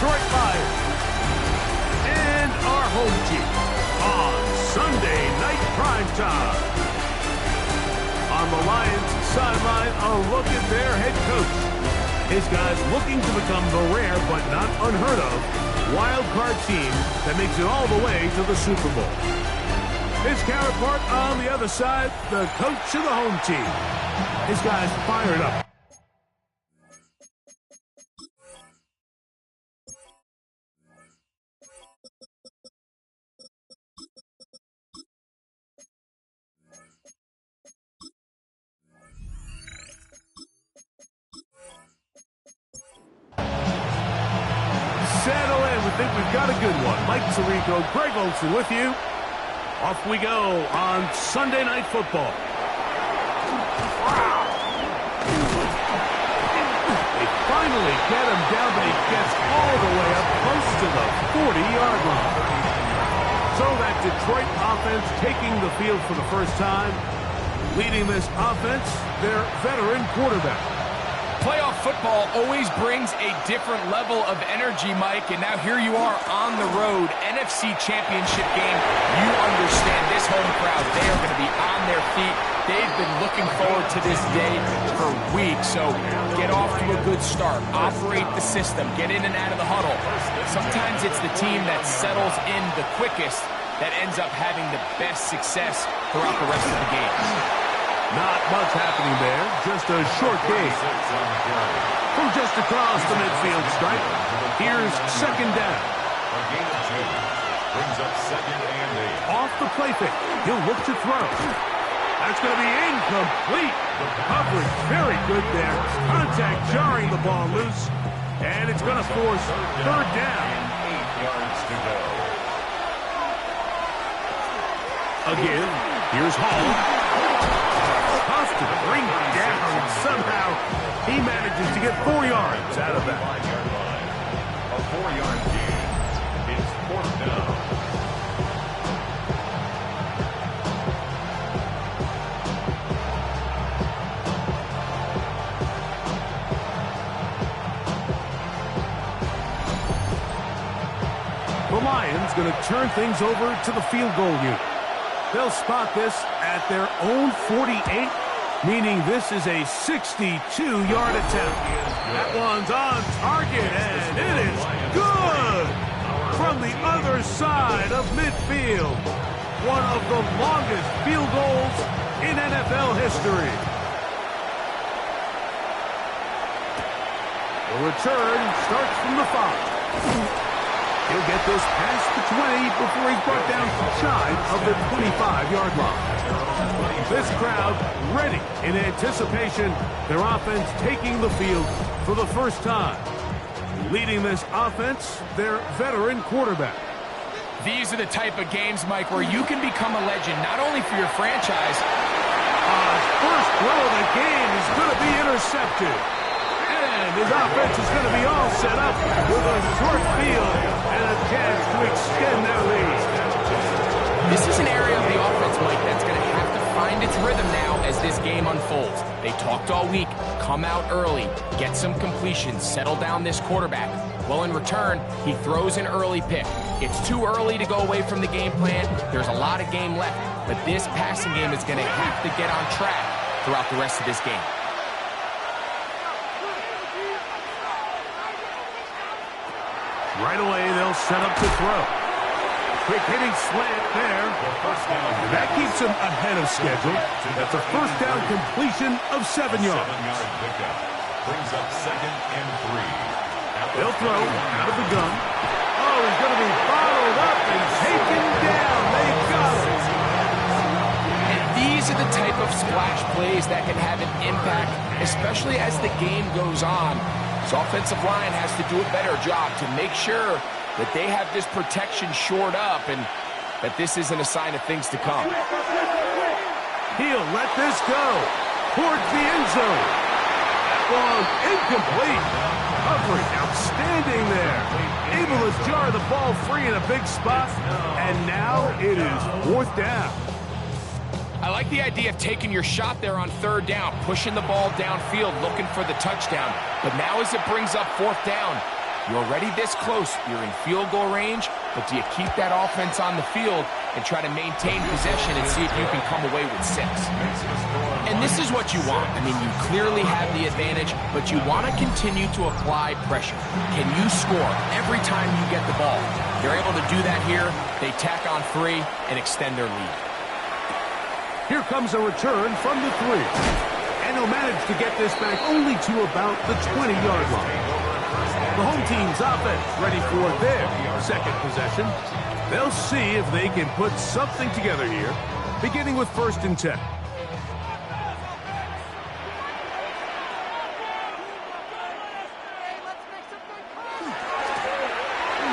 Detroit Lions. And our home team on Sunday Night Primetime. On the Lions sideline, a look at their head coach. His guys looking to become the rare but not unheard of wild card team that makes it all the way to the Super Bowl. His counterpart on the other side, the coach of the home team. His guys fired up. Settle in. We think we've got a good one. Mike Tirico, Greg Olsen with you. Off we go on Sunday Night Football. They finally get him down, but he gets all the way up close to the 40-yard line. So that Detroit offense taking the field for the first time. Leading this offense, their veteran quarterback. Playoff football always brings a different level of energy, Mike, and now here you are on the road, NFC Championship game. You understand this home crowd, they are going to be on their feet. They've been looking forward to this day for weeks, so get off to a good start. Operate the system, get in and out of the huddle. Sometimes it's the team that settles in the quickest that ends up having the best success throughout the rest of the game. Not much happening there, just a short gain. From just across the midfield stripe, here's second down. Brings up 2nd and 8. Off the play fake, he'll look to throw. That's going to be incomplete. The coverage very good there. Contact jarring the ball loose, and it's going to force third down. 8 yards to go. Again, here's Hall. Tough to bring down. Somehow, he manages to get 4 yards out of that. 5-yard line. A 4-yard gain. It's 4th down. The Lions going to turn things over to the field goal unit. They'll spot this at their own 48, meaning this is a 62-yard attempt. That one's on target, and it is good from the other side of midfield. One of the longest field goals in NFL history. The return starts from the 5. He'll get this past the 20 before he's brought down shy of the 25-yard line. This crowd ready in anticipation. Their offense taking the field for the first time. Leading this offense, their veteran quarterback. These are the type of games, Mike, where you can become a legend, not only for your franchise. First throw of the game is going to be intercepted. And his offense is going to be all set up with a short field and a chance to extend their lead. This is an area of the offense, Mike, that's going to have to find its rhythm now as this game unfolds. They talked all week, come out early, get some completions, settle down this quarterback. Well, in return, he throws an early pick. It's too early to go away from the game plan. There's a lot of game left, but this passing game is going to have to get on track throughout the rest of this game. Right away, they'll set up to throw. Quick hitting slant there. That keeps him ahead of schedule. That's a first down completion of 7 yards. 7-yard pickup. Brings up 2nd and 3. They'll throw out of the gun. Oh, he's going to be bottled up and taken down. They got it. And these are the type of splash plays that can have an impact, especially as the game goes on. This offensive line has to do a better job to make sure that they have this protection shored up and that this isn't a sign of things to come. He'll let this go towards the end zone. That one incomplete. Coverage outstanding there. Able to jar the ball free in a big spot. And now it is 4th down. I like the idea of taking your shot there on 3rd down, pushing the ball downfield, looking for the touchdown. But now as it brings up 4th down, You're already this close. You're in field goal range, but do you keep that offense on the field and try to maintain possession and see if you can come away with 6? And this is what you want. I mean, you clearly have the advantage, but you want to continue to apply pressure. Can you score every time you get the ball? They're able to do that here. They tack on 3 and extend their lead. Here comes a return from the 3. And he'll manage to get this back only to about the 20-yard line. The home team's offense ready for their second possession. They'll see if they can put something together here, beginning with 1st and 10.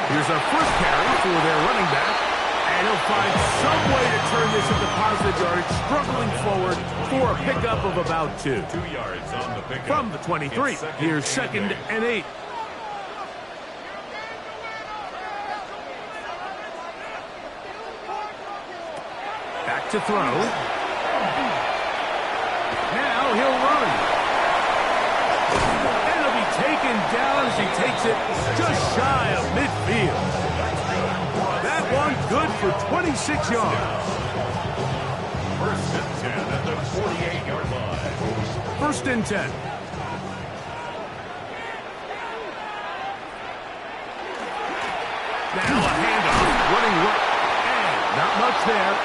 Here's our first carry for their running back, and he'll find some way to turn this into positive yardage, struggling forward for a pickup of about 2. 2 yards on the pickup. From the 23, here's 2nd and 8. Back to throw. Now he'll run. And he'll be taken down as he takes it just shy of midfield. That one good for 26 yards. 1st and 10 at the 48-yard line. 1st and 10. Now a handoff, running right. And not much there.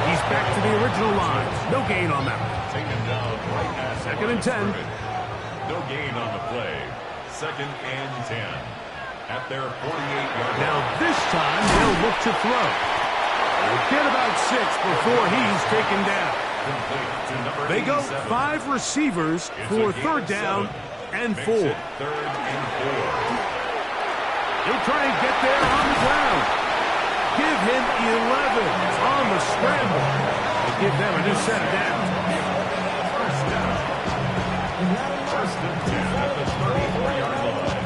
He's back to the original line. No gain on that one. Taken down right at 2nd and 10. No gain on the play. 2nd and 10 at their 48-yard line. Now this time they'll look to throw. They'll get about 6 before he's taken down. They go 5 receivers for 3rd down and 4. 3rd and 4. He'll try and get there on the ground. Give him 11 on the scramble. And give them a new set of downs. 1st and 10 at the 34-yard line.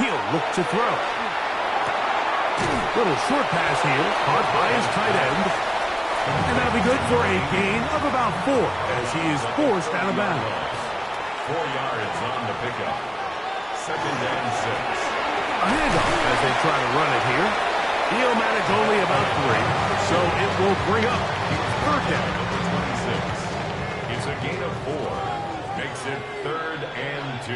He'll look to throw. Little short pass here, caught by his tight end. And that'll be good for a gain of about 4 as he is forced out of bounds. 4 yards on the pickup. 2nd and 6. A handoff as they try to run it here. He'll manage only about 3, so it will bring up 3rd down. 26. It's a gain of 4. Makes it 3rd and 2.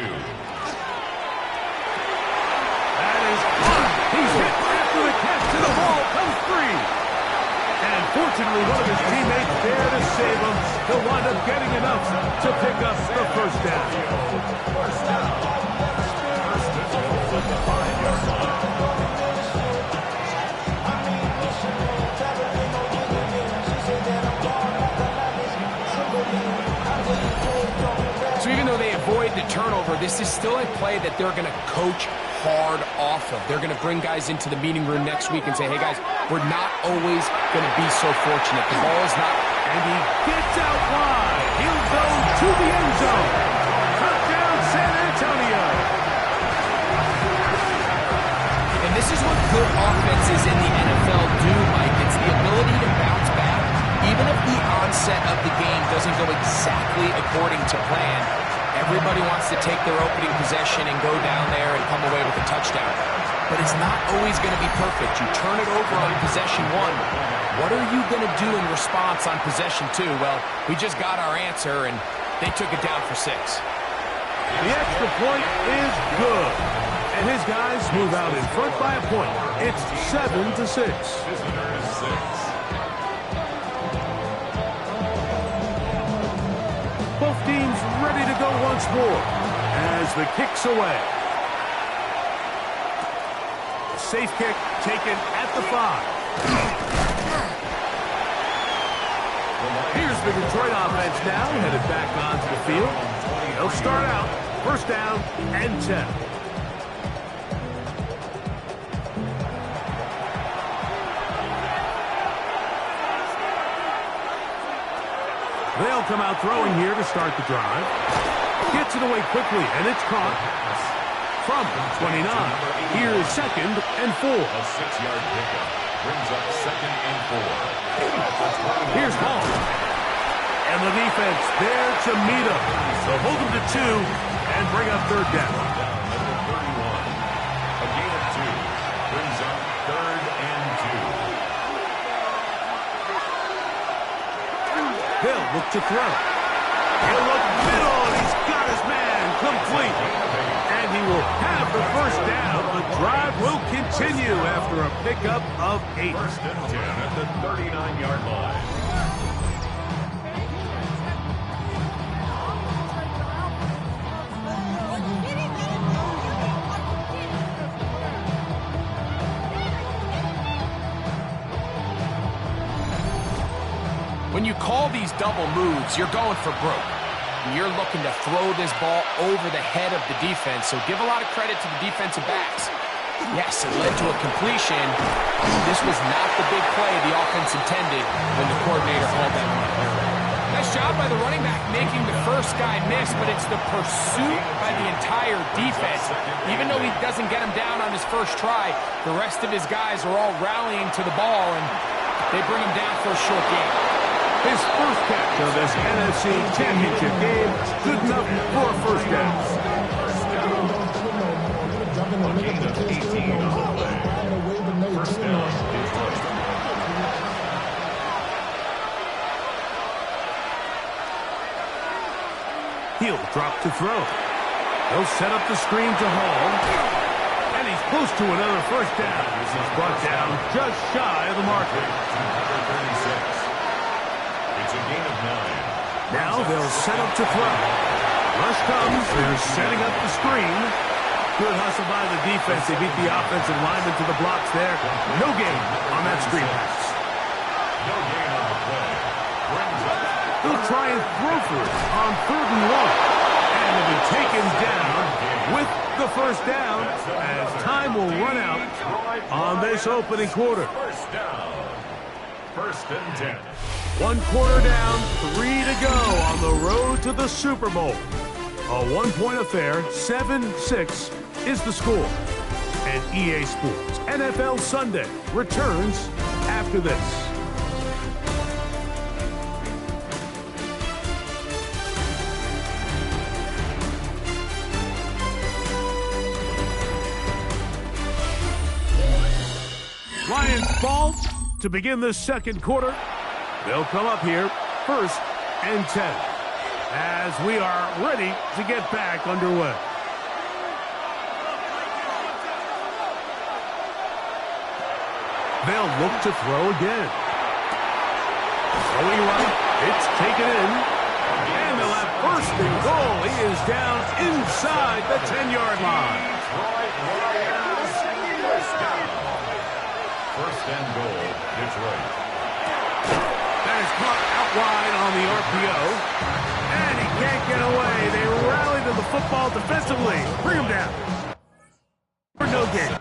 That is hard. He's hit after the catch, and the ball comes free. And fortunately, one of his teammates there to save him. He'll wind up getting enough to pick up the 1st down. 1st down. 1st and 2 at the 5-yard line. So even though they avoid the turnover, this is still a play that they're going to coach hard off of. They're going to bring guys into the meeting room next week and say, hey guys, we're not always going to be so fortunate. The ball is not. And he gets out wide. He'll go to the end zone. Touchdown, San Antonio. And this is what good offenses in the NFL do, Mike. It's the ability to bounce back. Even if the onset of the game doesn't go exactly according to plan, everybody wants to take their opening possession and go down there and come away with a touchdown. But it's not always going to be perfect. You turn it over on possession 1. What are you going to do in response on possession 2? Well, we just got our answer, and they took it down for 6. The extra point is good. And his guys move out in front by a point. It's 7-6. Visitors 6. Both teams ready to go once more as the kick's away. Safe kick taken at the 5. Here's the Detroit offense now, headed back onto the field. They'll start out 1st down and 10. They'll come out throwing here to start the drive. Gets it away quickly, and it's caught. From 29, here's 2nd and 4. A 6-yard pickup brings up 2nd and 4. Here's Hall. And the defense there to meet him. So hold him to 2 and bring up third down. Number 31. A gain of 2 brings up 3rd and 2. They'll look to throw. He'll look middle, and he's got his man complete. And he will have the first down. The drive will continue after a pickup of 8. 1st and 10 at the 39-yard line. When you call these double moves, you're going for broke. You're looking to throw this ball over the head of the defense, so give a lot of credit to the defensive backs. Yes, it led to a completion. This was not the big play the offense intended when the coordinator called that one. Nice job by the running back making the first guy miss, but it's the pursuit by the entire defense. Even though he doesn't get him down on his first try, the rest of his guys are all rallying to the ball, and they bring him down for a short game. His first catch of this NFC Championship game, good enough for a first down. A gain of 18 on the play. First down is right. He'll drop to throw. He'll set up the screen to Hall. And he's close to another first down. He's brought down just shy of the marker. Number 36. It's a gain of 9. Now they'll set up to throw. Rush comes. They're setting up the screen. Good hustle by the defense. They beat the offensive lineman to the blocks there. No gain on that screen pass. No gain on the play. Brings up. They'll try and throw for it on 3rd and 1. And they'll be taken down with the first down as time will run out on this opening quarter. First down. 1st and 10. 1 quarter down, 3 to go on the road to the Super Bowl. A 1-point affair, 7-6 is the score. And EA Sports NFL Sunday returns after this. Lions ball to begin the second quarter. They'll come up here 1st and 10 as we are ready to get back underway. They'll look to throw again. Throwing right, it's taken in. And they'll have 1st and goal. He is down inside the 10-yard line. First and goal, Detroit. That is caught out wide on the RPO. And he can't get away. They rally to the football defensively. Bring him down. For no gain.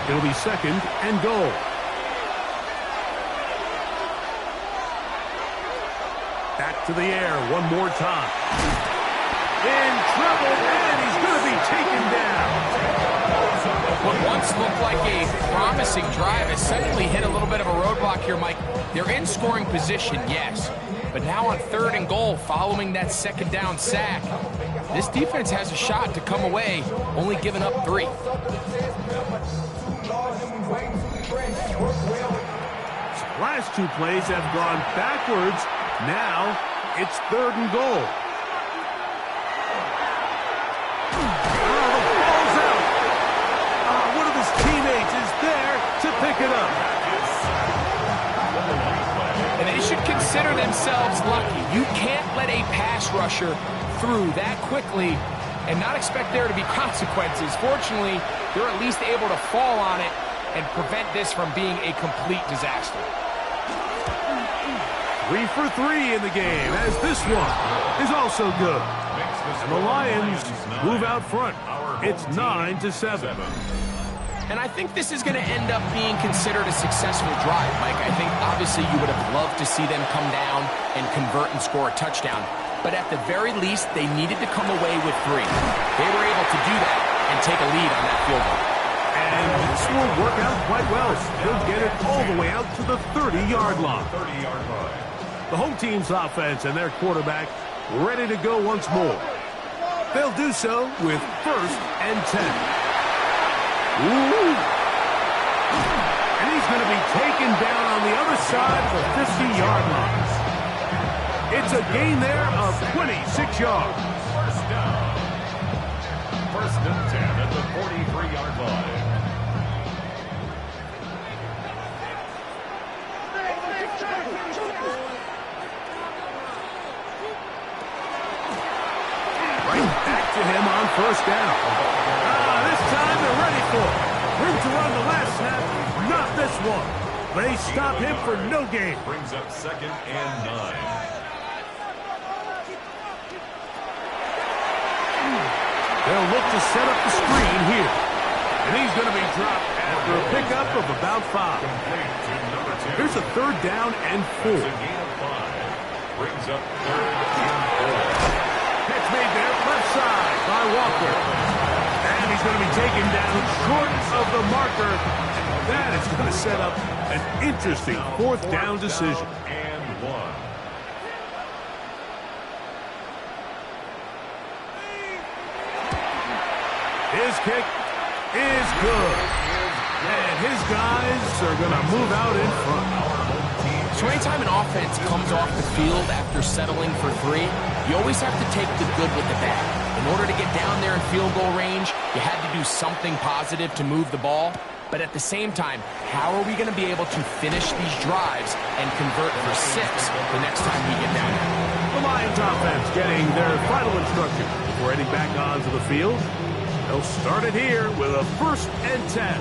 It'll be second and goal. Back to the air one more time. In trouble, and he's going to be taken down. What once looked like a promising drive has suddenly hit a little bit of a roadblock here, Mike. They're in scoring position, yes. But now on third and goal, following that second down sack, this defense has a shot to come away, only giving up 3. Last 2 plays have gone backwards. Now it's third and goal. The ball's out. One of his teammates is there to pick it up. And they should consider themselves lucky. You can't let a pass rusher through that quickly and not expect there to be consequences. Fortunately, they're at least able to fall on it and prevent this from being a complete disaster. 3 for 3 in the game, as this one is also good. And the Lions move out front. It's 9-7. And I think this is going to end up being considered a successful drive, Mike. I think obviously you would have loved to see them come down and convert and score a touchdown. But at the very least, they needed to come away with 3. They were able to do that and take a lead on that field goal. And this will work out quite well. They'll get it all the way out to the 30-yard line. The home team's offense and their quarterback ready to go once more. They'll do so with first and 10. Ooh. And he's going to be taken down on the other side of the 50-yard line. It's a gain there of 26 yards. First down. First and 10 at the 43-yard line. Right back to him on first down. This time they're ready for it. Room to run the last snap, not this one. They stop him for no gain. Brings up second and 9. They'll look to set up the screen here. And he's going to be dropped after a pickup of about 5. Here's a third down and 4. It's a gain of 5. Brings up third and 4. Catch made there, left side by Walker. And he's going to be taken down short of the marker. That is going to set up an interesting fourth down decision. And 1. His kick is good. And his guys are going to move out in front. So anytime an offense comes off the field after settling for 3, you always have to take the good with the bad. In order to get down there in field goal range, you had to do something positive to move the ball. But at the same time, how are we going to be able to finish these drives and convert for 6 the next time we get down there? The Lions offense getting their final instruction before heading back onto the field. They'll start it here with a first and 10.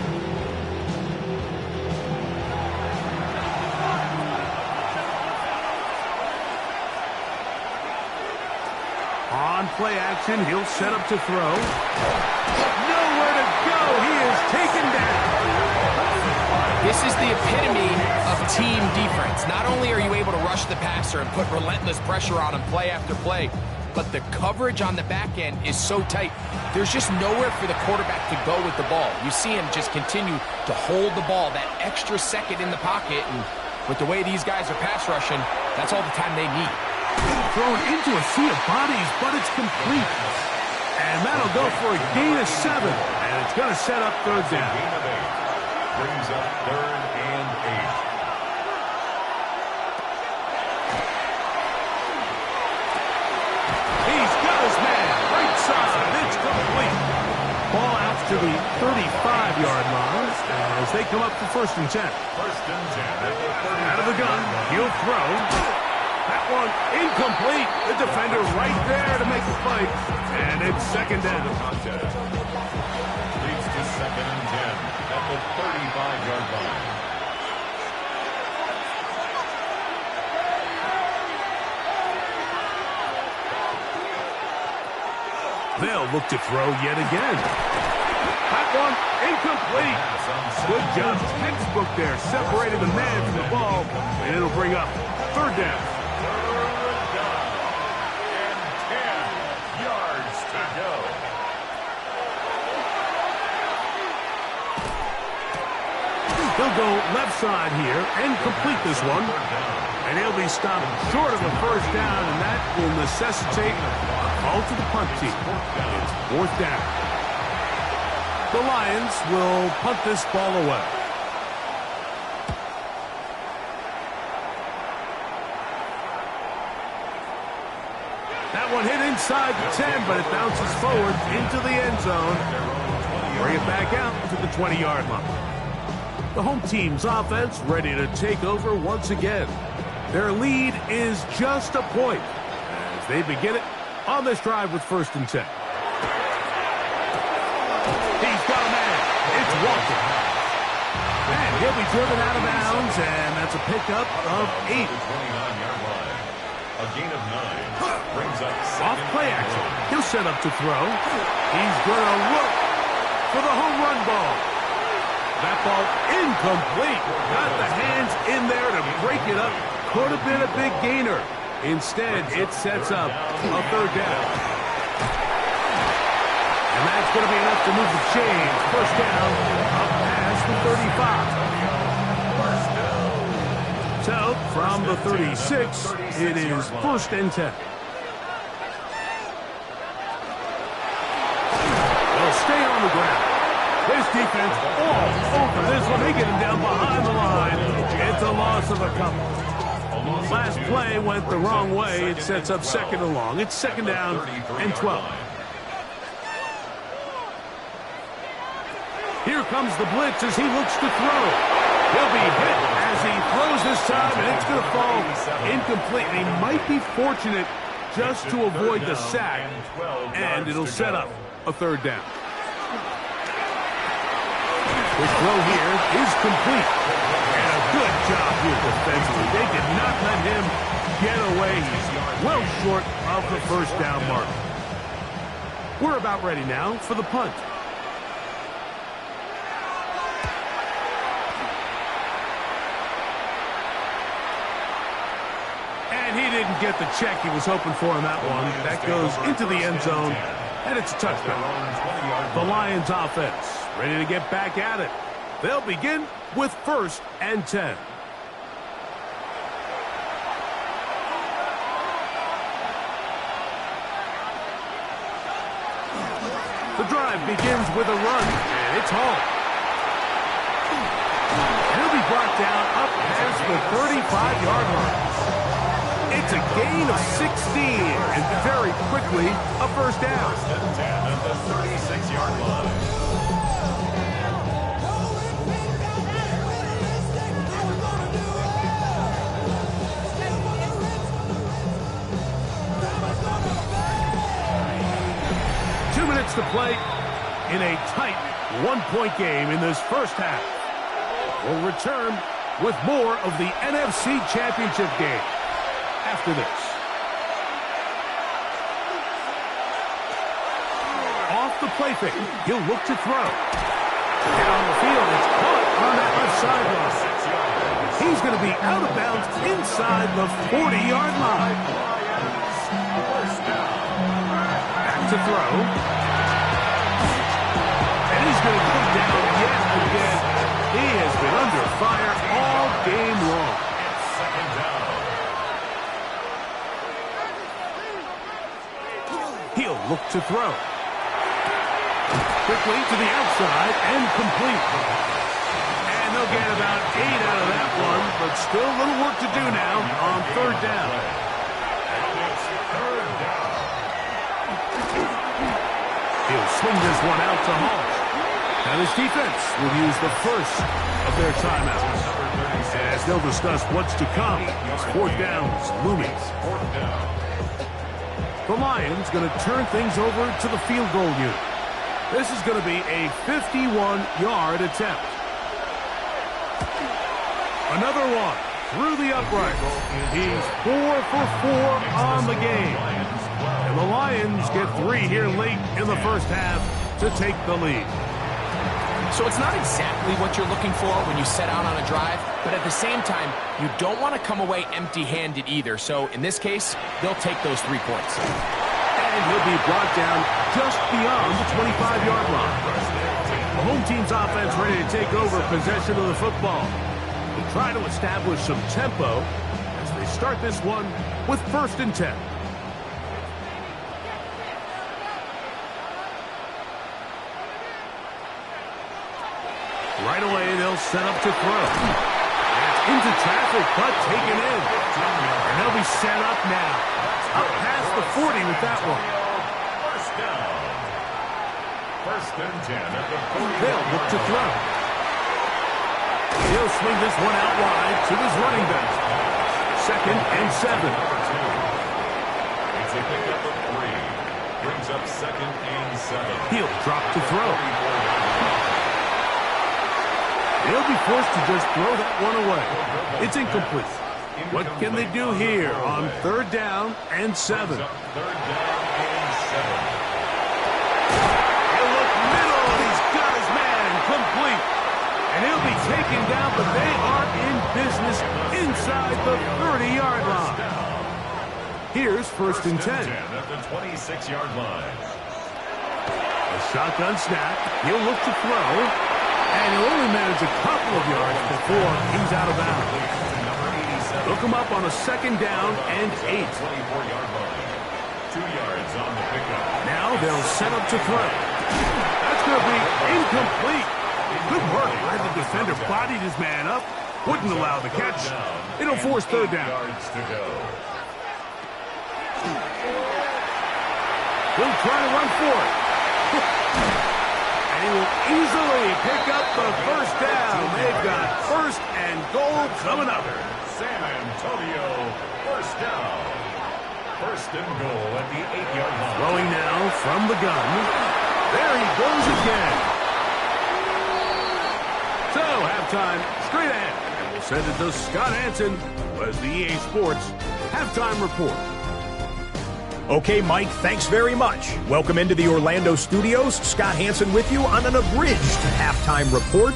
On play action, he'll set up to throw. Nowhere to go. He is taken down. This is the epitome of team defense. Not only are you able to rush the passer and put relentless pressure on him play after play, but the coverage on the back end is so tight. There's just nowhere for the quarterback to go with the ball. You see him just continue to hold the ball that extra second in the pocket, and with the way these guys are pass rushing, that's all the time they need. Thrown into a sea of bodies, but it's complete. And that'll go for a gain of 7. And it's going to set up third down. Gain of 8. Brings up third and 8. He's got his man. Right side. It's complete. Ball out to the 35-yard line as they come up for first and 10. First and 10 at the 30. Out of the gun. He'll throw. That one incomplete. The defender right there to make the fight. And it's second down. Contest. Leads to second and 10 at the 35-yard line. They'll look to throw yet again. That one, incomplete. Good job, textbook there, separating the man from the ball, and it'll bring up third down. And 10 yards to go. He'll go left side here and complete this one. And he'll be stopped short of a first down, and that will necessitate a call to the punt team. It's fourth down. The Lions will punt this ball away. That one hit inside the 10, but it bounces forward into the end zone. Bring it back out to the 20-yard line. The home team's offense ready to take over once again. Their lead is just a point as they begin it on this drive with 1st and 10. He's got a man. It's Walker. And he'll be driven out of bounds, and that's a pickup of 8. 29-yard line. A gain of 9 brings up Off play action. He'll set up to throw. He's going to look for the home run ball. That ball incomplete. Got the hands in there to break it up. Could have been a big gainer. Instead, it sets up a third down. And that's going to be enough to move the chains. First down, up past the 35. So, from the 36, it is 1st and 10. They'll stay on the ground. This defense all over this one. They get him down behind the line. It's a loss of a couple. Last play went the wrong way. It sets up 2nd and long. It's 2nd down and 12. Here comes the blitz as he looks to throw. He'll be hit as he throws this time, and it's going to fall incomplete. And he might be fortunate just to avoid the sack, and it'll set up a third down. The throw here is complete. And a good job here defensively. They did not let him get away. He's well short of the first down mark. We're about ready now for the punt. And he didn't get the check he was hoping for on that one. That goes into the end zone, and it's a touchdown. The Lions offense ready to get back at it. They'll begin with 1st and 10. The drive begins with a run, and it's Hall. He'll be brought down up past the 35-yard line. It's a gain of 16, and very quickly, a first down. 10 at the 36-yard line. 2 minutes to play in a tight one-point game in this first half. We'll return with more of the NFC Championship game after this. Off the play fake, he'll look to throw. And on the field, it's caught on that left sideline. He's going to be out of bounds inside the 40-yard line. Back to throw. And he's going to come down yet again. He has been under fire all game long. Second down. He'll look to throw. Quickly to the outside and complete. And they'll get about 8 out of that one, but still a little work to do now on third down. He'll swing this one out to Hall. Now this defense will use the first of their timeouts. As they'll discuss what's to come as fourth down's looming. The Lions going to turn things over to the field goal unit. This is going to be a 51-yard attempt. Another one through the uprights. He's 4 for 4 on the game. And the Lions get 3 here late in the first half to take the lead. So it's not exactly what you're looking for when you set out on a drive, but at the same time, you don't want to come away empty-handed either. So in this case, they'll take those 3 points. And he'll be brought down just beyond the 25-yard line. The home team's offense ready to take over possession of the football. They try to establish some tempo as they start this one with 1st and 10. Right away, they'll set up to throw. That's into traffic, but taken in. And they'll be set up now. Up past the 40 with that one. First down. 1st and 10 at the 40. They'll look to throw. He'll swing this one out wide to his running back. 2nd and 7. It's a pickup of 3. Brings up 2nd and 7. He'll drop to throw. They'll be forced to just throw that one away. It's incomplete. What can they do here on 3rd down and 7? 3rd down and 7. He'll look middle, and he's got his man complete. And he'll be taken down, but they are in business inside the 30-yard line. Here's 1st and 10. At the 26-yard line. A shotgun snap. He'll look to throw. And he'll only manage a couple of yards before he's out of bounds. Look him up on a 2nd down and 8. 24-yard line. 2 yards on the pickup. Now they'll set up to throw. That's going to be incomplete. Good work by the defender. Bodied his man up. Wouldn't allow the catch. It'll force 3rd down. Yards to go. He'll try to run for it. And he will easily pick up the 1st down. They've got 1st and goal coming up. San Antonio, 1st down. 1st and goal at the 8-yard line. Throwing now from the gun. There he goes again. So, halftime straight ahead. And we'll send it to Scott Hanson, who has the EA Sports halftime report. Okay, Mike, thanks very much. Welcome into the Orlando studios. Scott Hanson with you on an abridged halftime report.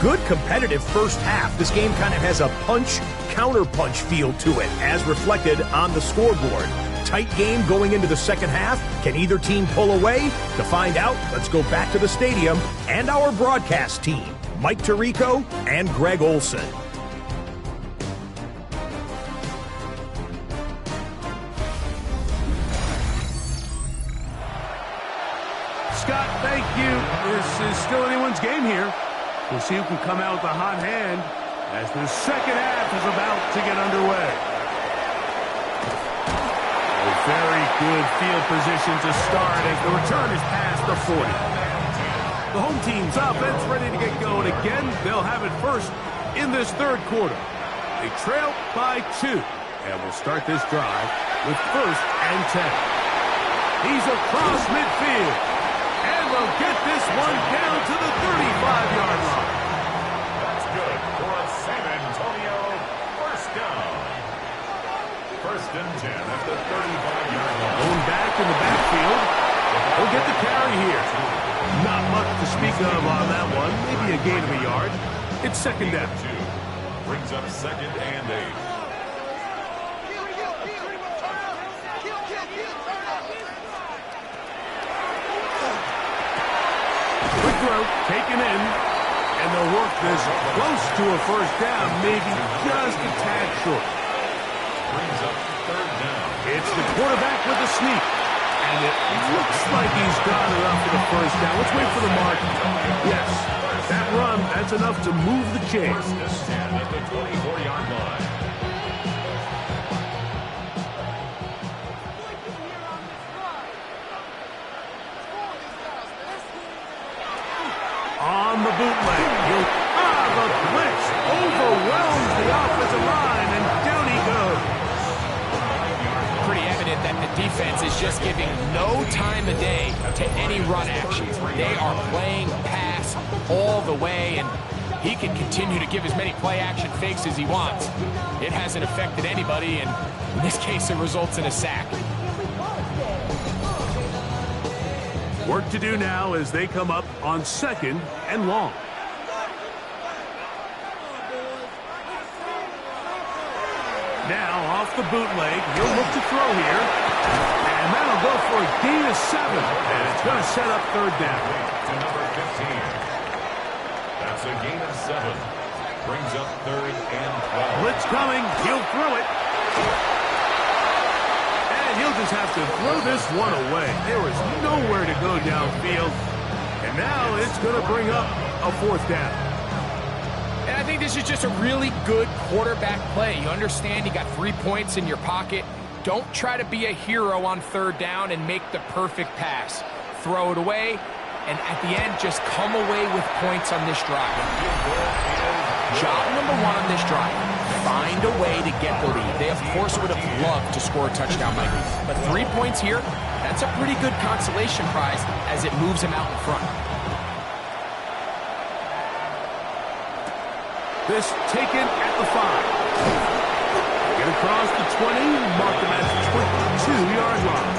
Good competitive first half. This game kind of has a punch-counter-punch feel to it, as reflected on the scoreboard. Tight game going into the 2nd half. Can either team pull away? To find out, let's go back to the stadium and our broadcast team, Mike Tirico and Greg Olson. Scott, thank you. This is still anyone's game here. We'll see who can come out with a hot hand as the 2nd half is about to get underway. A very good field position to start as the return is past the 40. The home team's offense ready to get going again. They'll have it first in this 3rd quarter. They trail by 2. And we'll start this drive with 1st and 10. He's across midfield. And they'll get this one down to the 35-yard line. That's good for a San Antonio 1st down. 1st and 10 at the 35-yard line. Going back in the backfield. He'll get the carry here. Not much to speak of on that one. Maybe a gain of a yard. It's 2nd down. Brings up 2nd and 8. Quick throw, taken in, and they'll work this close to a 1st down, maybe just a tad short. Brings up 3rd down. It's the quarterback with the sneak, and it looks like he's got it up for the 1st down. Let's wait for the mark. Yes, that run, that's enough to move the chains. 1st and 10 at the 24-yard line. On the bootleg. The blitz overwhelms the offensive line, and down he goes. Pretty evident that the defense is just giving no time of day to any run action. They are playing pass all the way, and he can continue to give as many play-action fakes as he wants. It hasn't affected anybody, and in this case, it results in a sack. Work to do now as they come up on 2nd and long. Now off the bootleg, he'll look to throw here. And that'll go for a gain of 7. And it's going to set up 3rd down. To number 15. That's a gain of 7. Brings up 3rd and 12. Blitz coming. He'll throw it. And he'll just have to throw this one away. There is nowhere to go downfield. And now it's going to bring up a 4th down. And I think this is just a really good quarterback play. You understand you got 3 points in your pocket. Don't try to be a hero on 3rd down and make the perfect pass. Throw it away, and at the end, just come away with points on this drive. Job number 1 on this drive, find a way to get the lead. They, of course, would have loved to score a touchdown, Mike. But 3 points here, that's a pretty good consolation prize as it moves them out in front. This taken at the 5. Get across the 20, mark them at the 22-yard line.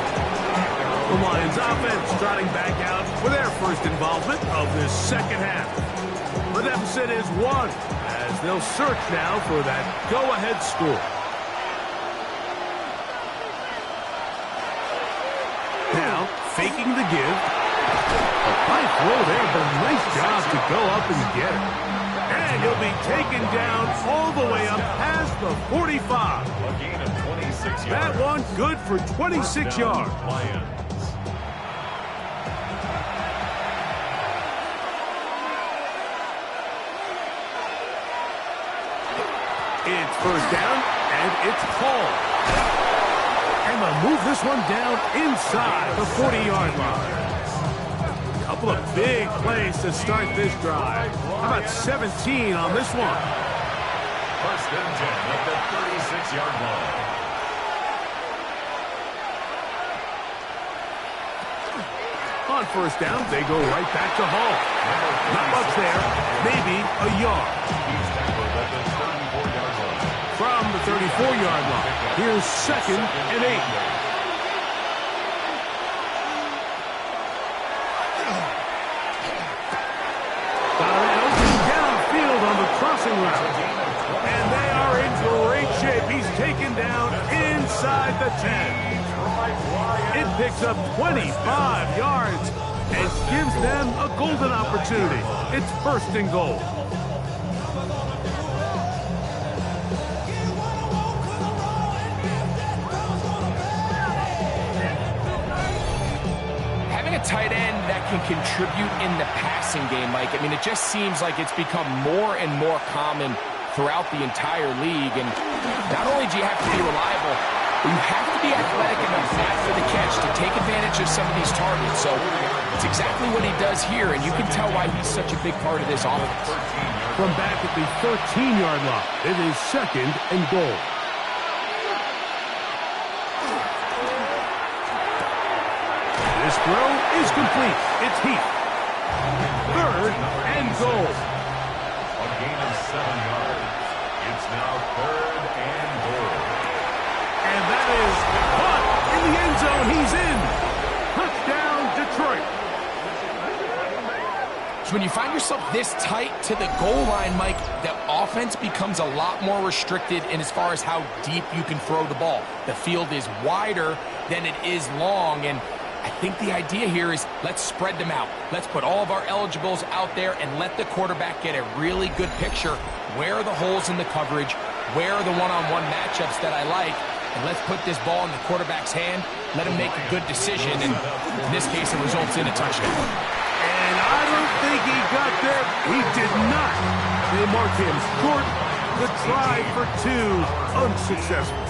The Lions offense trotting back out for their first involvement of this 2nd half. The deficit is 1 as they'll search now for that go-ahead score. Now, faking the give. A high throw there, but a nice job to go up and get it. And he'll be taken down all the way up past the 45. A gain of 26 yards. That one good for 26 yards. Lions. It's 1st down, and it's called. And they'll move this one down inside the 40-yard line. Couple of big plays to start this drive. How about 17 on this one? 1st and 10 at the 36-yard line. On 1st down, they go right back to Hall. Not much there, maybe a yard. He's tackled at the 34-yard line. From the 34-yard line, here's 2nd and 8. Crossing route. And they are in great shape. He's taken down inside the 10. It picks up 25 yards and gives them a golden opportunity. It's 1st and goal. Having a tight end that can contribute in the passing game, Mike, I mean, it just seems like it's become more and more common throughout the entire league. And not only do you have to be reliable, but you have to be athletic enough after the catch to take advantage of some of these targets. So it's exactly what he does here, and you can tell why he's such a big part of this offense. From back at the 13-yard line, it is 2nd and goal. This throw is complete. It's Heath. 3rd and goal. A gain of 7 yards. It's now 3rd and goal. And that is caught in the end zone. He's in. Touchdown, Detroit. So when you find yourself this tight to the goal line, Mike, the offense becomes a lot more restricted in as far as how deep you can throw the ball. The field is wider than it is long, and I think the idea here is let's spread them out. Let's put all of our eligibles out there and let the quarterback get a really good picture. Where are the holes in the coverage? Where are the one-on-one matchups that I like? And let's put this ball in the quarterback's hand. Let him make a good decision. And in this case, it results in a touchdown. And I don't think he got there. He did not. They mark him short. The try for 2, unsuccessful.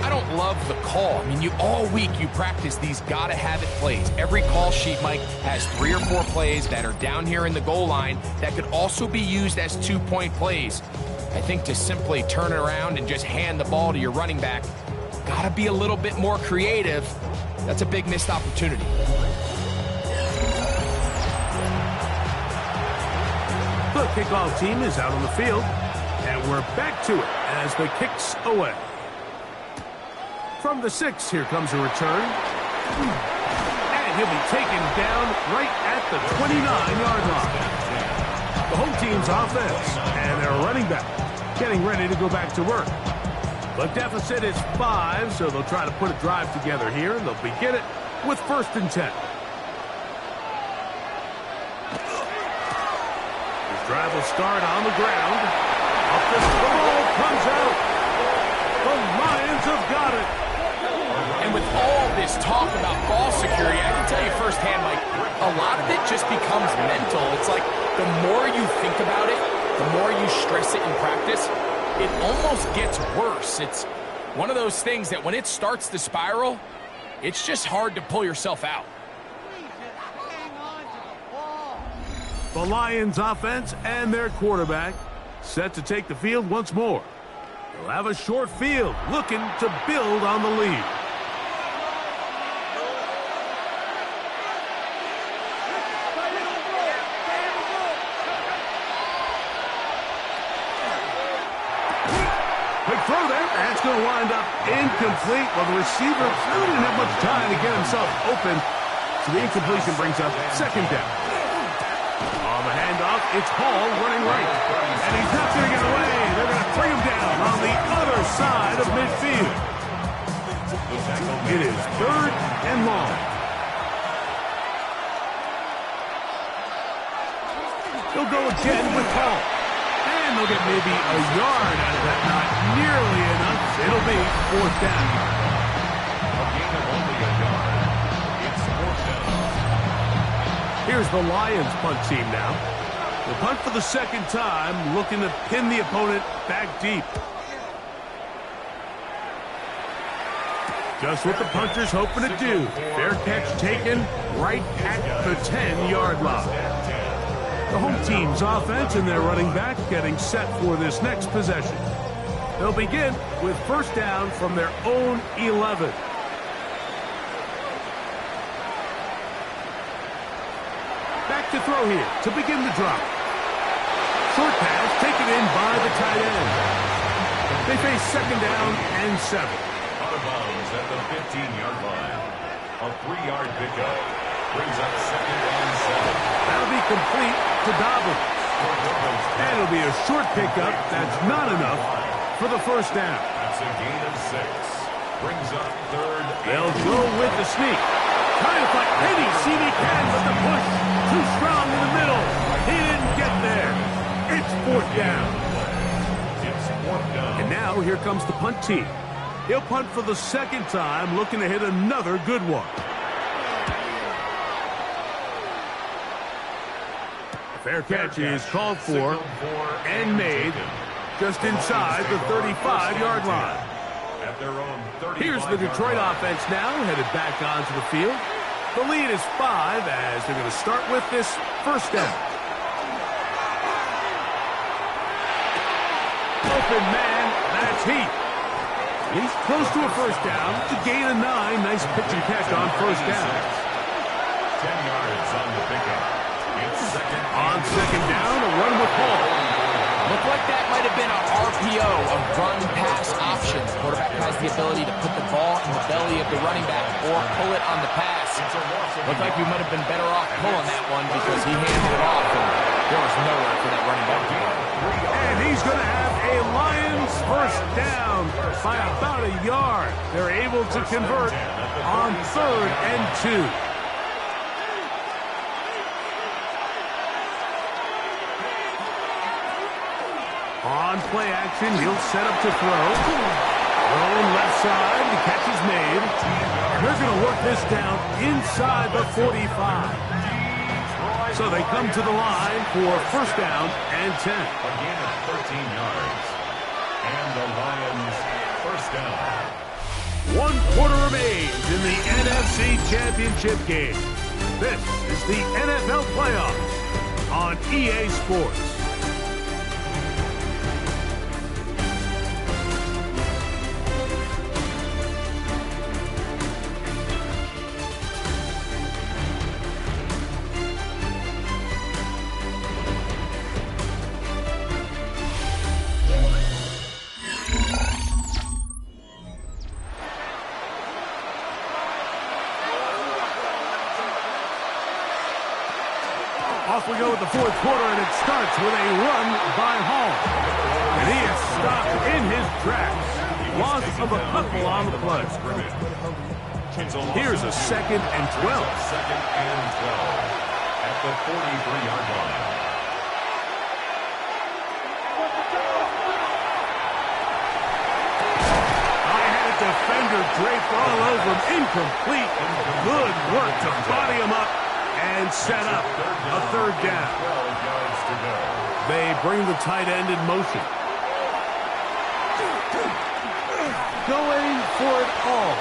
I don't love the call. I mean, all week you practice these gotta-have-it plays. Every call sheet, Mike, has 3 or 4 plays that are down here in the goal line that could also be used as 2-point plays. I think to simply turn it around and just hand the ball to your running back, gotta be a little bit more creative. That's a big missed opportunity. The kickoff team is out on the field, and we're back to it as the kick's away. From the 6, here comes a return. And he'll be taken down right at the 29-yard line. The home team's offense and their running back getting ready to go back to work. The deficit is 5, so they'll try to put a drive together here, and they'll begin it with 1st and 10. This drive will start on the ground. Up the ball comes out. The Lions have got it. And with all this talk about ball security, I can tell you firsthand, Mike, a lot of it just becomes mental. It's like the more you think about it, the more you stress it in practice, it almost gets worse. It's one of those things that when it starts to spiral, it's just hard to pull yourself out. The Lions offense and their quarterback set to take the field once more. They'll have a short field looking to build on the lead. Quick throw there. That's going to wind up incomplete. Well, the receiver really didn't have much time to get himself open. So the incompletion brings up 2nd down. On the handoff, it's Hall running right. And he's not going to get away. They're going to bring him down on the other side of midfield. It is 3rd and long. He'll go again with Hall. And they'll get maybe a yard out of that. Not nearly enough. It'll be 4th down. A gain of only a yard. It's 4th down. Here's the Lions punt team now. They'll punt for the 2nd time, looking to pin the opponent back deep. Just what the punter's hoping to do. Fair catch taken right at the 10-yard line. The home team's offense and their running back getting set for this next possession. They'll begin with 1st down from their own 11. Back to throw here to begin the drive. Short pass taken in by the tight end. They face 2nd down and 7. Out of bounds at the 15-yard line. A 3-yard pickup brings up 2nd and 7. That'll be complete to Dobbins. And it'll be a short pickup. That's not enough for the 1st down. That's a gain of 6. Brings up 3rd. They'll go with the sneak. Trying to find any CD can, but the push too strong in the middle. He didn't get there. It's 4th down. It's 4th down. And now here comes the punt team. He'll punt for the 2nd time, looking to hit another good one. Fair catch is called for and made just inside the 35-yard line. At their own 35. Here's the Detroit offense now, headed back onto the field. The lead is 5 as they're going to start with this 1st down. Open man, that's Heath. He's close to a 1st down to gain a 9. Nice pitch and catch on 1st down. 10 yards on the pickup. It's 2nd. On 2nd down, a run with Hall. Looked like that might have been a RPO, a run-pass option. The quarterback has the ability to put the ball in the belly of the running back or pull it on the pass. Looked like we might have been better off pulling that one because he handed it off, and there was nowhere for that running back to go. And he's going to have a Lions 1st down by about a yard. They're able to convert on 3rd and 2. On play action, he'll set up to throw. Thrown left side, the catch is made. And they're going to work this down inside the 45. So they come to the line for 1st down and 10. A gain of 13 yards. And the Lions 1st down. 1/4 remains in the NFC Championship game. This is the NFL Playoffs on EA Sports. Off we go with the fourth quarter, and it starts with a run by Hall. And he is stopped in his tracks. Loss of a couple on the play. Here's a 2nd and 12. 2nd and 12 at the 43-yard line. Defender draped all over him. Incomplete. Good work to body him up and set up a 3rd down. 12 yards to go. They bring the tight end in motion. Going for it all.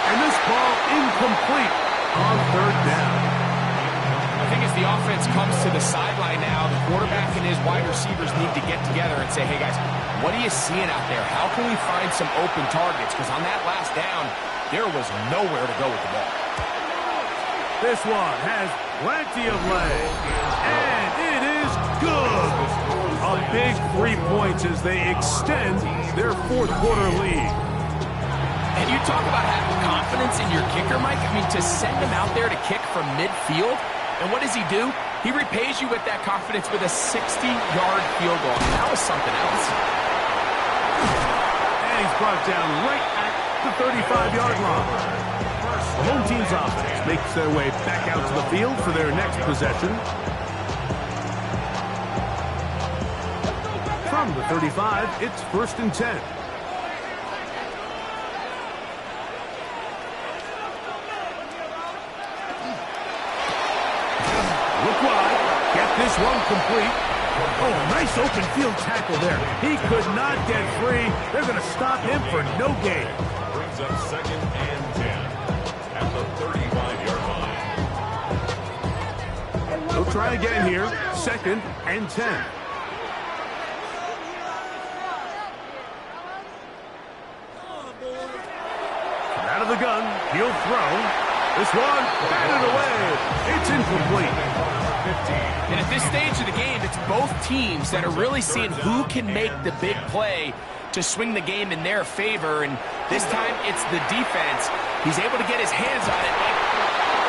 And this ball incomplete on 3rd down. I think as the offense comes to the sideline now, the quarterback and his wide receivers need to get together and say, hey guys, what are you seeing out there? How can we find some open targets? Because on that last down, there was nowhere to go with the ball. This one has plenty of legs. And it is good. A big 3 points as they extend their 4th quarter lead. And you talk about having confidence in your kicker, Mike. I mean, to send him out there to kick from midfield, and what does he do? He repays you with that confidence with a 60-yard field goal. That was something else. And he's brought down right at the 35-yard line. The home team's offense makes their way back out to the field for their next possession. From the 35, it's 1st and 10. Look wide. Get this one complete. Oh, nice open field tackle there. He could not get free. They're going to stop him for no gain. Brings up 2nd and 10 at the 35-yard line. They'll try again here. 2nd and 10. Out of the gun. He'll throw. This one batted away. It's incomplete. And at this stage of the game, it's both teams that are really seeing who can make the big play to swing the game in their favor. And this time, it's the defense. He's able to get his hands on it.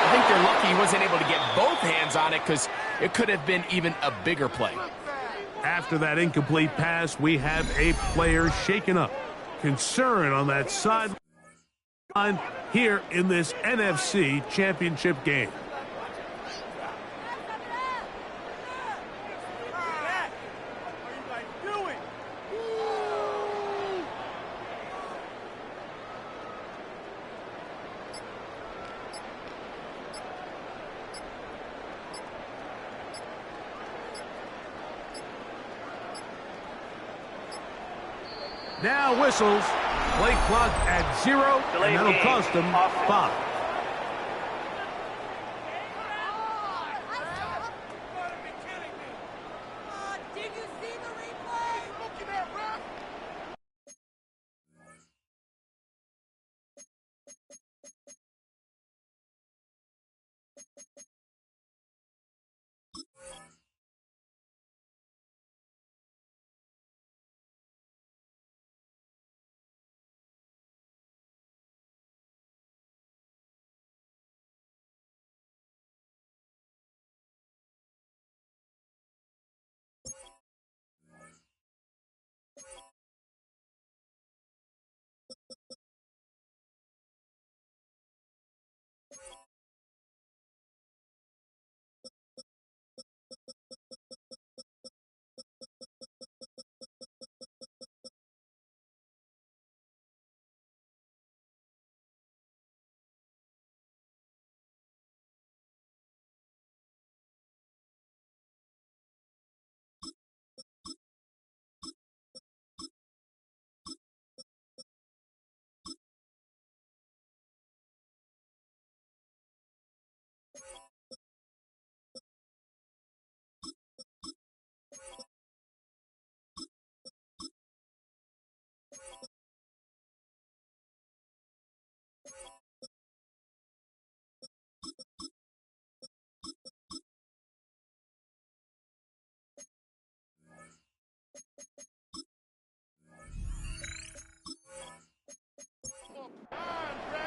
I think they're lucky he wasn't able to get both hands on it because it could have been even a bigger play. After that incomplete pass, we have a player shaken up. Concern on that sideline here in this NFC Championship game. Now whistles. Play clock at 0, and that'll cost them 5. Did you see the replay? Look at that, ref.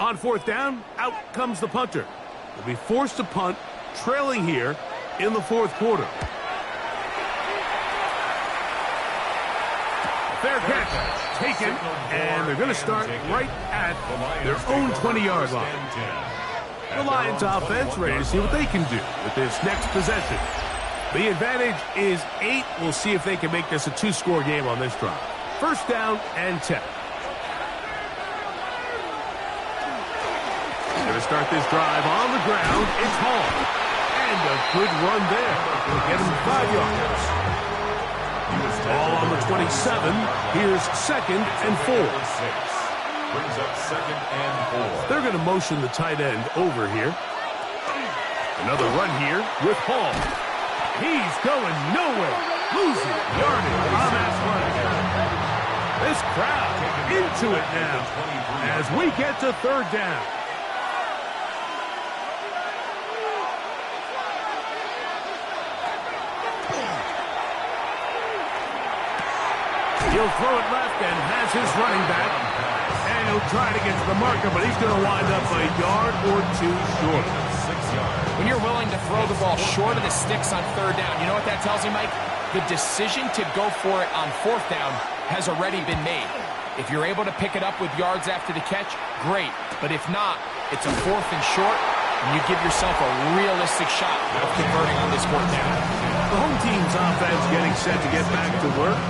On 4th down, out comes the punter. They'll be forced to punt, trailing here in the fourth quarter. Fair catch taken, and they're going to start right at their own 20-yard line. The Lions offense ready to see what they can do with this next possession. The advantage is 8. We'll see if they can make this a 2-score game on this drive. First down and 10. Going to start this drive on the ground. It's Hall. And a good run there. Will get him 5 yards. Ball on the 27. Here's second and 4. Brings up second and 4. They're going to motion the tight end over here. Another run here with Hall. He's going nowhere. Losing yardage on that play. This crowd into it now as we get to third down. He'll throw it left and has his running back. And he'll try to get to the marker, but he's going to wind up a yard or 2 short. 6 yards. When you're willing to throw the ball short of the sticks on third down, you know what that tells you, Mike? The decision to go for it on fourth down has already been made. If you're able to pick it up with yards after the catch, great. But if not, it's a fourth and short, and you give yourself a realistic shot of converting on this fourth down. The home team's offense getting set to get back to work.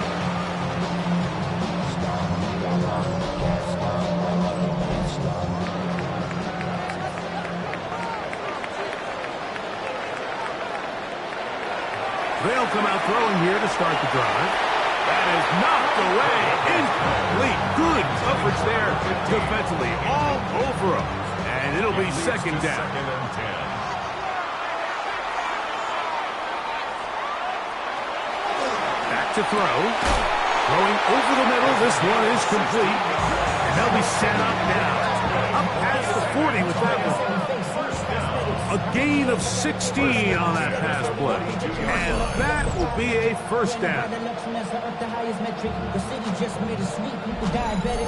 They'll come out throwing here to start the drive. That is knocked away. Incomplete. Good coverage there defensively. All over him. And it'll be second down. Second and 10. Back to throw. Throwing over the middle. This one is complete. And they'll be set up now. Up past the 40 with that one. A gain of 16 on that pass play. And that will be a first down.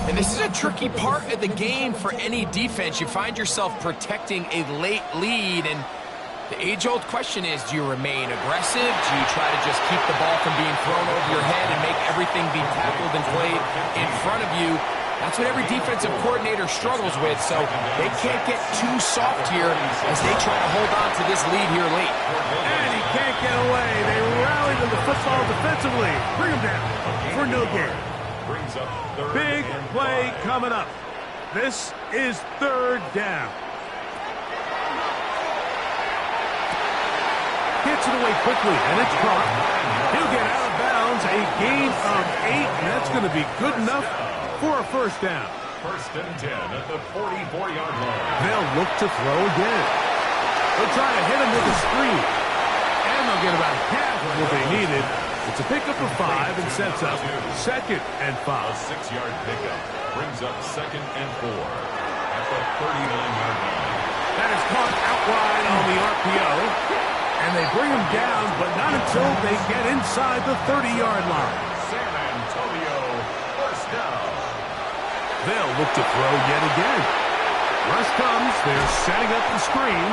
And this is a tricky part of the game for any defense. You find yourself protecting a late lead, and the age-old question is, do you remain aggressive? Do you try to just keep the ball from being thrown over your head and make everything be tackled and played in front of you? That's what every defensive coordinator struggles with, so they can't get too soft here as they try to hold on to this lead here late. And he can't get away. They rallied to the football defensively. Bring him down for no gain. Brings up third Big and play 5. coming up. This is third down. Gets it away quickly, and it's caught. He'll get out of bounds. A gain of 8, and that's going to be good enough for a first down. First and 10 at the 44-yard line. They'll look to throw again. They'll try to hit him with a screen. And they'll get about half of what they needed. It's a pickup of 5 and sets up second and 5. A 6-yard pickup brings up second and 4 at the 39-yard line. That is caught out wide on the RPO. And they bring him down, but not until they get inside the 30-yard line. San Antonio, first down. They'll look to throw yet again. Rush comes. They're setting up the screen.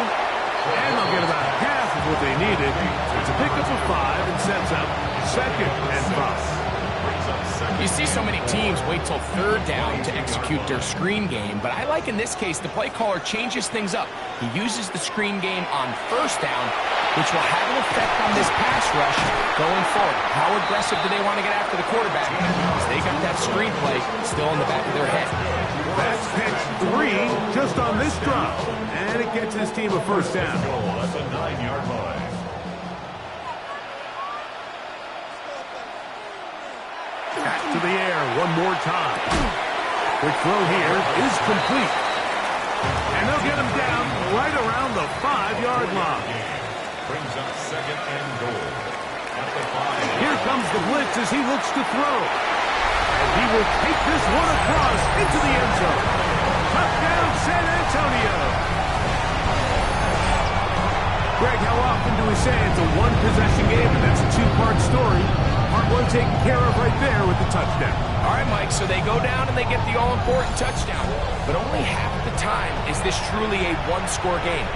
And they'll get about half of what they needed. It's a pickup of 5 and sets up second and 5. You see so many teams wait till third down to execute their screen game, but I like in this case the play caller changes things up. He uses the screen game on first down, which will have an effect on this pass rush going forward. How aggressive do they want to get after the quarterback? Because they got that screen play still in the back of their head. That's pitch 3 just on this drop. And it gets his team a first down. Goal at the 9-yard line. Back to the air one more time. Quick throw here is complete. And they'll get him down right around the 5-yard line. Brings up second and goal at the 5. Here comes the blitz as he looks to throw. And he will take this one across into the end zone. Touchdown, San Antonio. Greg, how often do we say it's a one-possession game and that's a two-part story? Part 1 taken care of right there with the touchdown. All right, Mike, so they go down and they get the all-important touchdown. But only half the time is this truly a one-score game.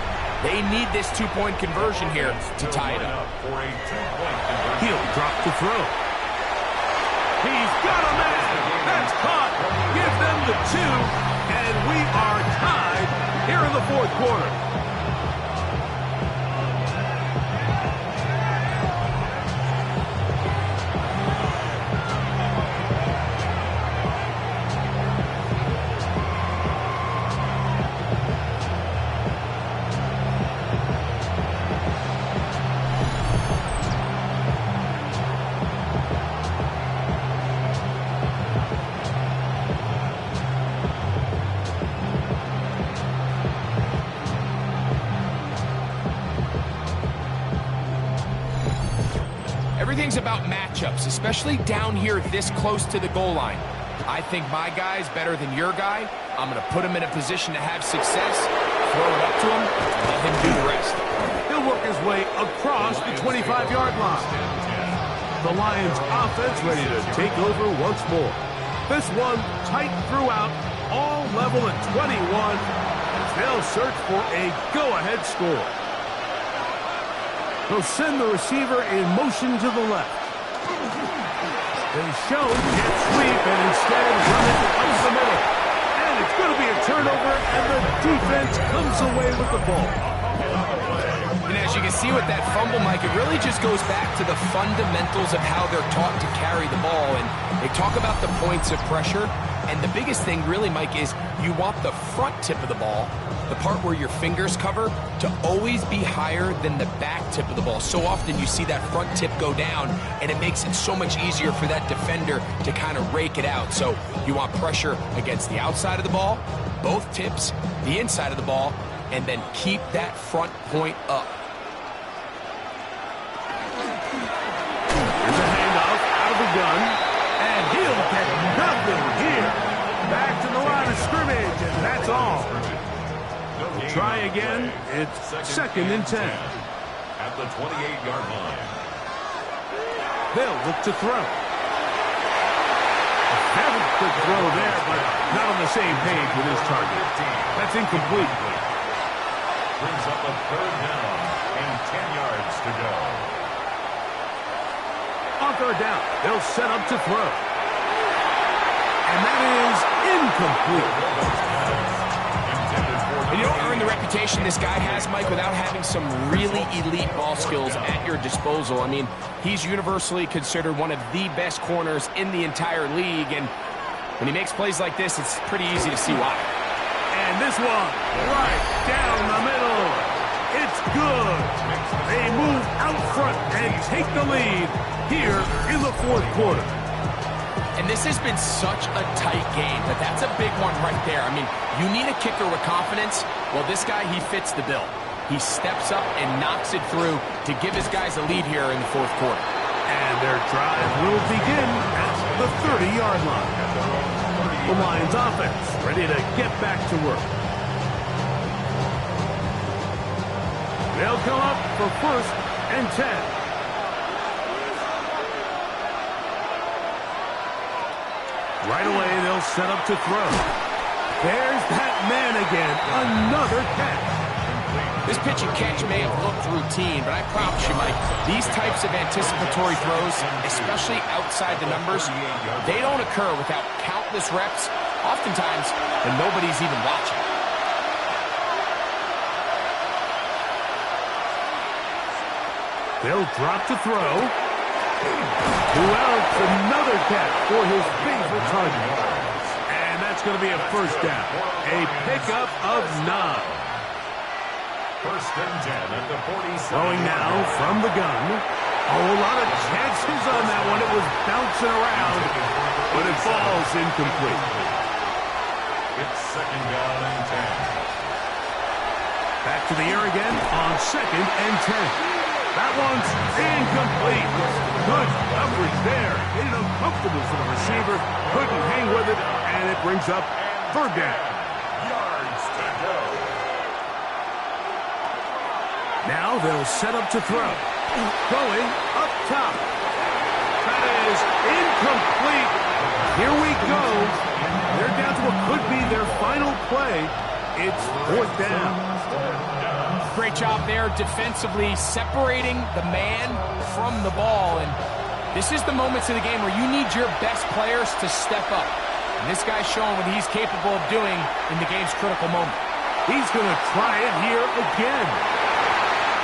They need this two-point conversion here to tie it up. He'll drop to throw. He's got a man. That's caught. Give them the 2, and we are tied here in the fourth quarter. Everything's about matchups, especially down here this close to the goal line. I think my guy's better than your guy. I'm going to put him in a position to have success, throw it up to him, let him do the rest. He'll work his way across the 25-yard line. The Lions offense ready to take over once more. This one tight throughout, all level at 21, as they'll search for a go-ahead score. They'll send the receiver in motion to the left. They show jet sweep and instead run it up the middle. And it's going to be a turnover, and the defense comes away with the ball. And as you can see with that fumble, Mike, it really just goes back to the fundamentals of how they're taught to carry the ball. And they talk about the points of pressure. And the biggest thing really, Mike, is you want the front tip of the ball, the part where your fingers cover, to always be higher than the back tip of the ball. So often you see that front tip go down, and it makes it so much easier for that defender to kind of rake it out. So you want pressure against the outside of the ball, both tips, the inside of the ball, and then keep that front point up. Here's a handoff out of the gun, and he'll get nothing here. Back to the line of scrimmage, and that's all. We'll try again. It's 2nd and 10. At the 28-yard line. They'll look to throw. Have a good throw there, but not on the same page with his target. That's incomplete. Brings up a 3rd down and 10 yards to go. On 3rd down, they'll set up to throw. And that is incomplete. And you don't earn the reputation this guy has, Mike, without having some really elite ball skills at your disposal. I mean, he's universally considered one of the best corners in the entire league, and when he makes plays like this, it's pretty easy to see why. And this one, right down the middle. It's good. They move out front and take the lead here in the fourth quarter. And this has been such a tight game, but that's a big one right there. I mean, you need a kicker with confidence. Well, this guy, he fits the bill. He steps up and knocks it through to give his guys a lead here in the fourth quarter. And their drive will begin at the 30-yard line. The Lions offense ready to get back to work. They'll come up for 1st and 10. Right away, they'll set up to throw. There's that man again. Another catch. This pitch and catch may have looked routine, but I promise you, Mike, these types of anticipatory throws, especially outside the numbers, they don't occur without countless reps, oftentimes when nobody's even watching. They'll drop to throw. Who else? Another catch for his favorite target. And that's going to be a 1st down. A pickup of 9. 1st and 10 at the 47. Throwing now from the gun. A whole lot of chances on that one. It was bouncing around, but it falls incomplete. It's 2nd down and 10. Back to the air again on 2nd and 10. That one's incomplete. Good coverage there. Made it uncomfortable for the receiver. Couldn't hang with it, and it brings up 3rd down. Yards to go. Now they'll set up to throw. Going up top. That is incomplete. Here we go. They're down to what could be their final play. It's fourth down. Great job there defensively, separating the man from the ball. And this is the moments of the game where you need your best players to step up. And this guy's showing what he's capable of doing in the game's critical moment. He's going to try it here again.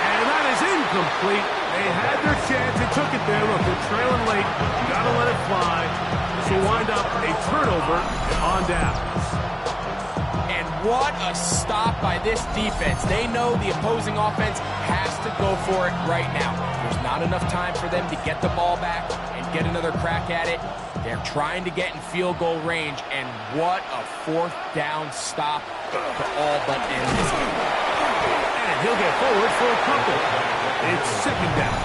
And that is incomplete. They had their chance. They took it there. Look, they're trailing late. Got to let it fly. This will wind up a turnover on down. And what a stop by this defense. They know the opposing offense has to go for it right now. There's not enough time for them to get the ball back and get another crack at it. They're trying to get in field goal range, and what a fourth down stop to all but end this game. And he'll get forward for a couple. It's second down.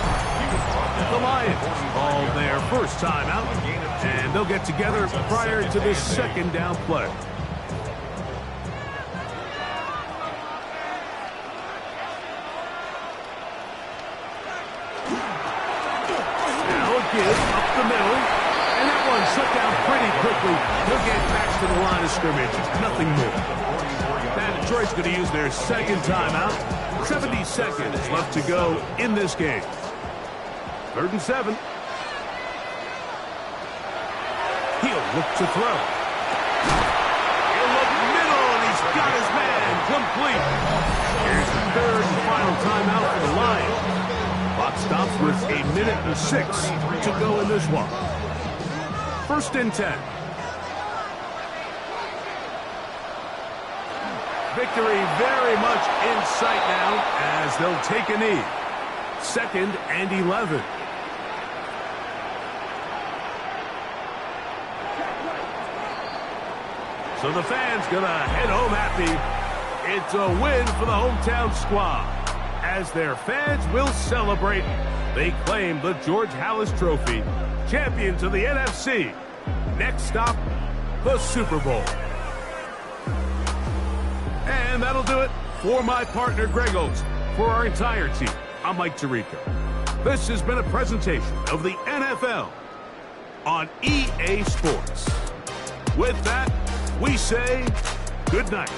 The Lions call their first time out, and they'll get together prior to this second down play. Is up the middle, and that one shut down pretty quickly. He'll get back to the line of scrimmage. Nothing more. Now Detroit's going to use their second timeout. 70 seconds left to go in this game. 3rd and 7. He'll look to throw. He'll look middle, and he's got his man complete. Here's the 3rd and final timeout for the Lions. Clock stops with 1:06 to go in this one. 1st and 10. Victory very much in sight now as they'll take a knee. 2nd and 11. So the fans gonna head home happy. It's a win for the hometown squad. As their fans will celebrate, they claim the George Halas Trophy, champions of the NFC. Next stop, the Super Bowl. And that'll do it for my partner, Greg Olsen. For our entire team, I'm Mike Tirico. This has been a presentation of the NFL on EA Sports. With that, we say good night.